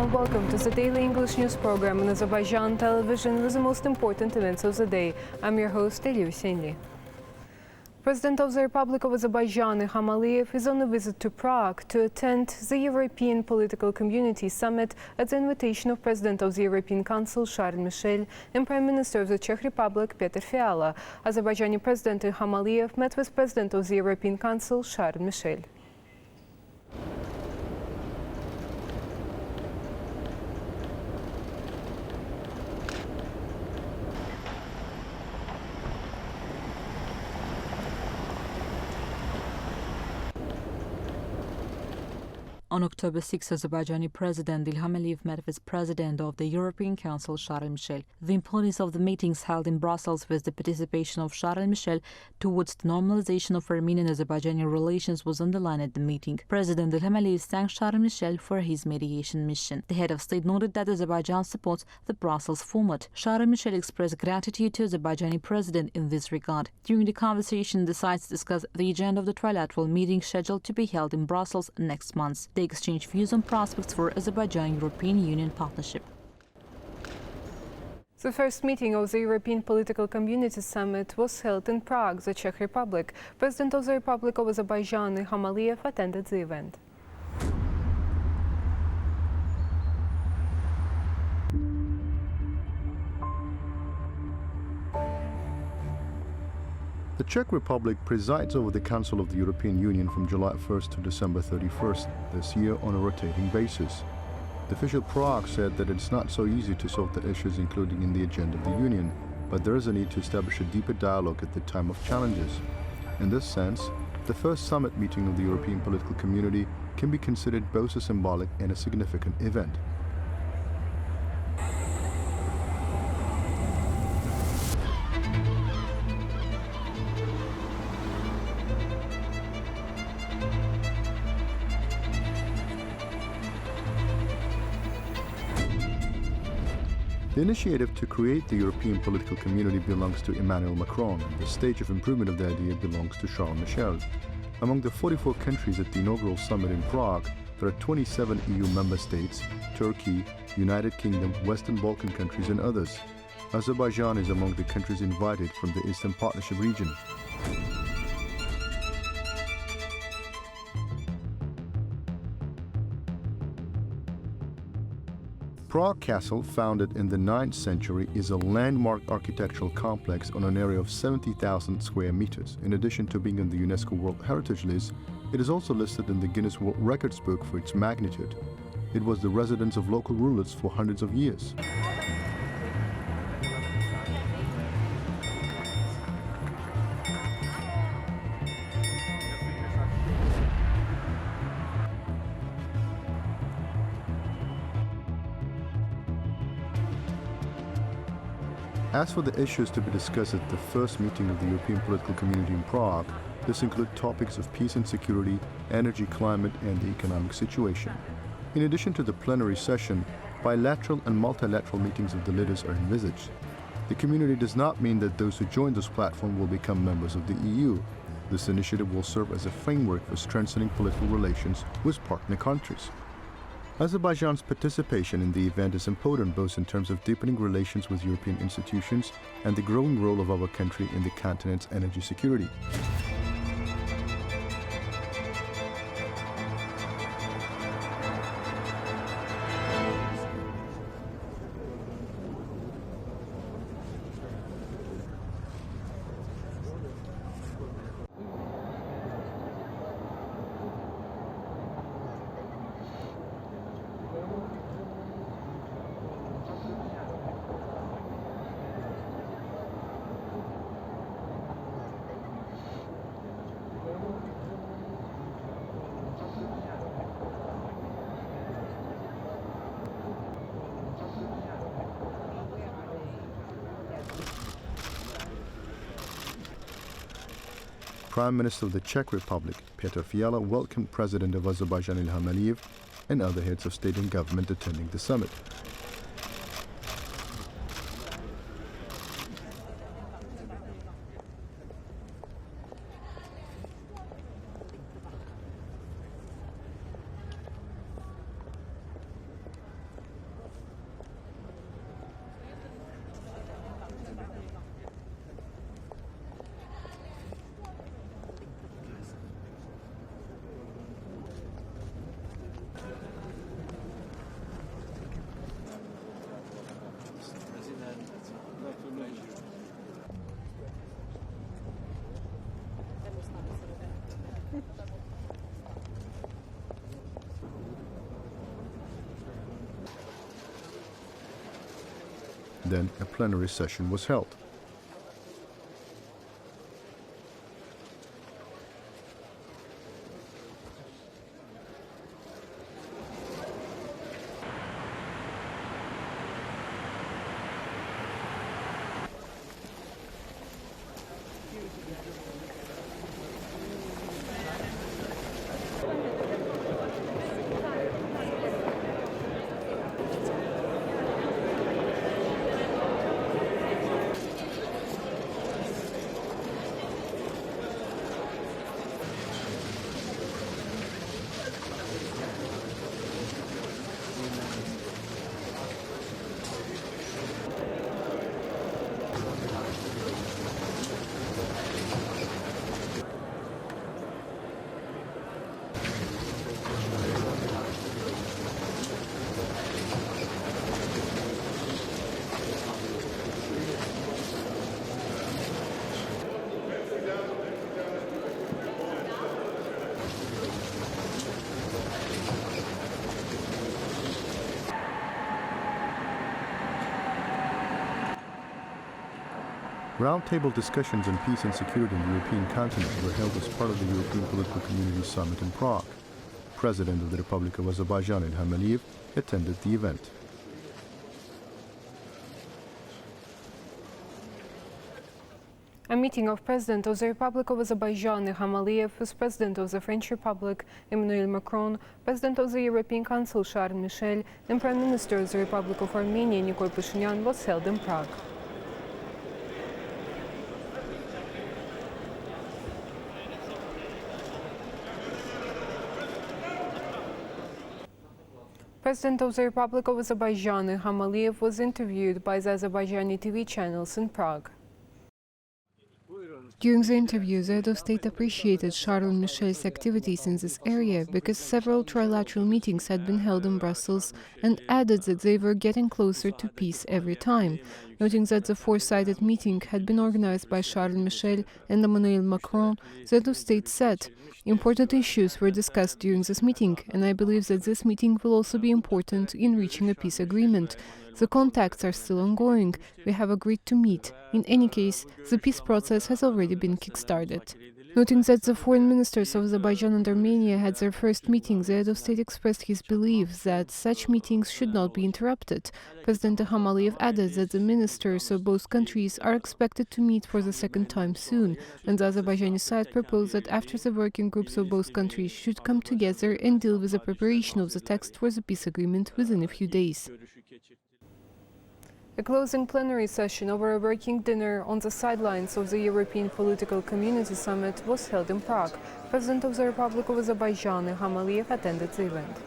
and welcome to the daily English news program on Azərbaycan Television with the most important events of the day. I'm your host, Rəsmi. President of the Republic of Azerbaijan, Ilham Aliyev, is on a visit to Prague to attend the European Political Community Summit at the invitation of President of the European Council, Charles Michel, and Prime Minister of the Czech Republic, Petr Fiala. Azerbaijani President Ilham Aliyev met with President of the European Council, Charles Michel. On October 6, Azerbaijani President Ilham Aliyev met with President of the European Council, Charles Michel. The importance of the meetings held in Brussels with the participation of Charles Michel towards the normalization of Armenian-Azerbaijani relations was underlined at the meeting. President Ilham Aliyev thanked Charles Michel for his mediation mission. The head of state noted that Azerbaijan supports the Brussels format. Charles Michel expressed gratitude to Azerbaijani President in this regard. During the conversation, the sides discussed the agenda of the trilateral meeting scheduled to be held in Brussels next month. They exchanged views on prospects for Azerbaijan-European Union partnership. The first meeting of the European Political Community Summit was held in Prague, the Czech Republic. President of the Republic of Azerbaijan, Ilham Aliyev, attended the event. The Czech Republic presides over the Council of the European Union from July 1st to December 31st this year on a rotating basis. The official Prague said that it's not so easy to solve the issues included in the agenda of the Union, but there is a need to establish a deeper dialogue at the time of challenges. In this sense, the first summit meeting of the European political community can be considered both a symbolic and a significant event. The initiative to create the European political community belongs to Emmanuel Macron, and the stage of improvement of the idea belongs to Charles Michel. Among the 44 countries at the inaugural summit in Prague, there are 27 EU member states, Turkey, United Kingdom, Western Balkan countries and others. Azerbaijan is among the countries invited from the Eastern Partnership region. Prague Castle, founded in the 9th century, is a landmark architectural complex on an area of 70,000 square meters. In addition to being on the UNESCO World Heritage List, it is also listed in the Guinness World Records book for its magnitude. It was the residence of local rulers for hundreds of years. As for the issues to be discussed at the first meeting of the European Political Community in Prague, this includes topics of peace and security, energy, climate, and the economic situation. In addition to the plenary session, bilateral and multilateral meetings of the leaders are envisaged. The community does not mean that those who join this platform will become members of the EU. This initiative will serve as a framework for strengthening political relations with partner countries. Azerbaijan's participation in the event is important both in terms of deepening relations with European institutions and the growing role of our country in the continent's energy security. Prime Minister of the Czech Republic, Petr Fiala, welcomed President of Azerbaijan Ilham Aliyev and other heads of state and government attending the summit. Then a plenary session was held. Roundtable discussions on peace and security in the European continent were held as part of the European Political Community Summit in Prague. President of the Republic of Azerbaijan, Ilham, attended the event. A meeting of President of the Republic of Azerbaijan, Ilham, with President of the French Republic, Emmanuel Macron, President of the European Council, Charles Michel, and Prime Minister of the Republic of Armenia, Nikol Pashinyan, was held in Prague. President of the Republic of Azerbaijan, Ilham, was interviewed by the Azerbaijani TV channels in Prague. During the interview, the head of state appreciated Charles Michel's activities in this area because several trilateral meetings had been held in Brussels and added that they were getting closer to peace every time, noting that the four-sided meeting had been organized by Charles Michel and Emmanuel Macron. The head of state said, "Important issues were discussed during this meeting, and I believe that this meeting will also be important in reaching a peace agreement. The contacts are still ongoing. We have agreed to meet. In any case, the peace process has already been kick-started." Noting that the foreign ministers of Azerbaijan and Armenia had their first meeting, the head of state expressed his belief that such meetings should not be interrupted. President Ilham added that the ministers of both countries are expected to meet for the second time soon, and the Azerbaijani side proposed that after the working groups of both countries should come together and deal with the preparation of the text for the peace agreement within a few days. A closing plenary session over a working dinner on the sidelines of the European Political Community Summit was held in Prague. President of the Republic of Azerbaijan, Ilham, attended the event.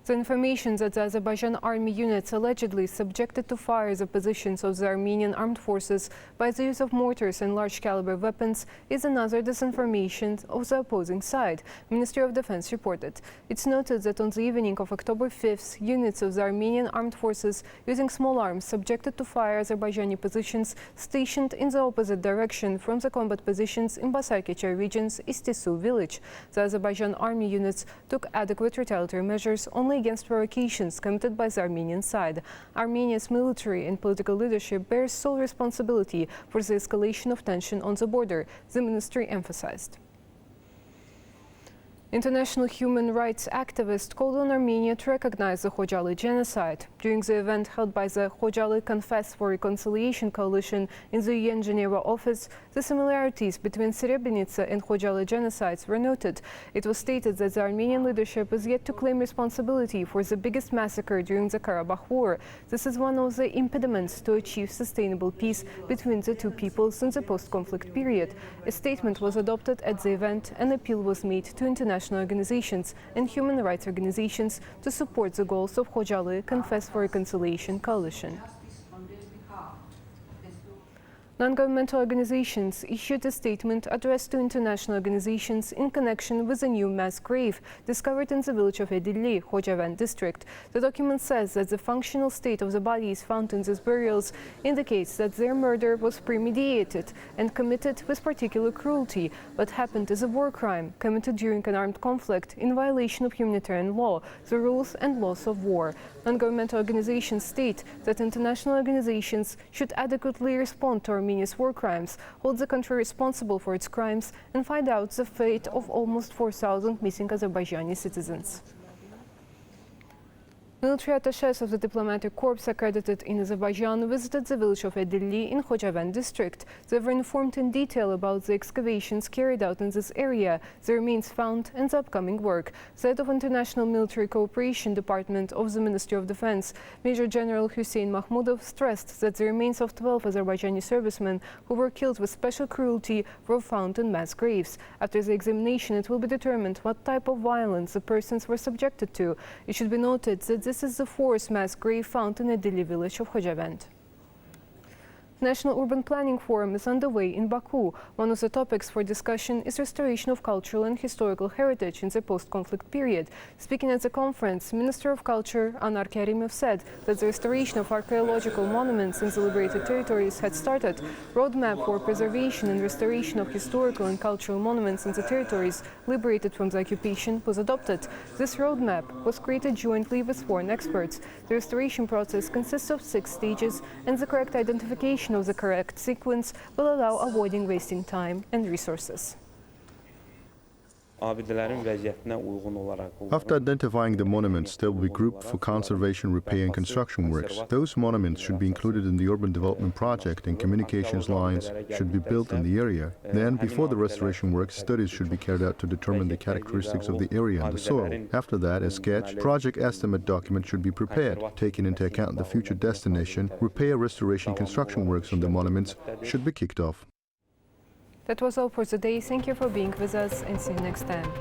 The information that the Azerbaijan army units allegedly subjected to fire the positions of the Armenian armed forces by the use of mortars and large-caliber weapons is another disinformation of the opposing side, Ministry of Defense reported. It's noted that on the evening of October 5th, units of the Armenian armed forces using small arms subjected to fire Azerbaijani positions stationed in the opposite direction from the combat positions in Basarkeçer region's Istisu village. The Azerbaijan army units took adequate retaliatory measures only against provocations committed by the Armenian side. Armenia's military and political leadership bears sole responsibility for the escalation of tension on the border, the ministry emphasized. International human rights activists called on Armenia to recognize the Khojaly genocide. During the event held by the Khojaly Confess for Reconciliation Coalition in the UN Geneva office, the similarities between Srebrenica and Khojaly genocides were noted. It was stated that the Armenian leadership is yet to claim responsibility for the biggest massacre during the Karabakh War. This is one of the impediments to achieve sustainable peace between the two peoples in the post-conflict period. A statement was adopted at the event. An appeal was made to international organizations and human rights organizations to support the goals of Khojaly Confess for Reconciliation Coalition. Non-governmental organizations issued a statement addressed to international organizations in connection with a new mass grave discovered in the village of Edilli, Khojavend district. The document says that the functional state of the bodies found in these burials indicates that their murder was premeditated and committed with particular cruelty, but happened as a war crime committed during an armed conflict in violation of humanitarian law, the rules and laws of war. Non-governmental organizations state that international organizations should adequately respond to Armenia's war crimes, hold the country responsible for its crimes, and find out the fate of almost 4,000 missing Azerbaijani citizens. Military attachés of the diplomatic corps accredited in Azerbaijan visited the village of Edilli in Khojavend district. They were informed in detail about the excavations carried out in this area, the remains found, and the upcoming work. The head of International Military Cooperation Department of the Ministry of Defense, Major General Hüseyin Mahmudov, stressed that the remains of 12 Azerbaijani servicemen who were killed with special cruelty were found in mass graves. After the examination, it will be determined what type of violence the persons were subjected to. It should be noted that this is the fourth mass grave found in Edilli village of Khojavend. National Urban Planning Forum is underway in Baku. One of the topics for discussion is restoration of cultural and historical heritage in the post-conflict period. Speaking at the conference, Minister of Culture Anar Kerimov said that the restoration of archaeological monuments in the liberated territories had started. Roadmap for preservation and restoration of historical and cultural monuments in the territories liberated from the occupation was adopted. This roadmap was created jointly with foreign experts. The restoration process consists of 6 stages, and the correct identification of the correct sequence will allow avoiding wasting time and resources. After identifying the monuments, they will be grouped for conservation, repair and construction works. Those monuments should be included in the urban development project, and communications lines should be built in the area. Then, before the restoration works, studies should be carried out to determine the characteristics of the area and the soil. After that, a sketch, project estimate document should be prepared. Taking into account the future destination, repair, restoration, construction works on the monuments should be kicked off. That was all for today. Thank you for being with us, and see you next time.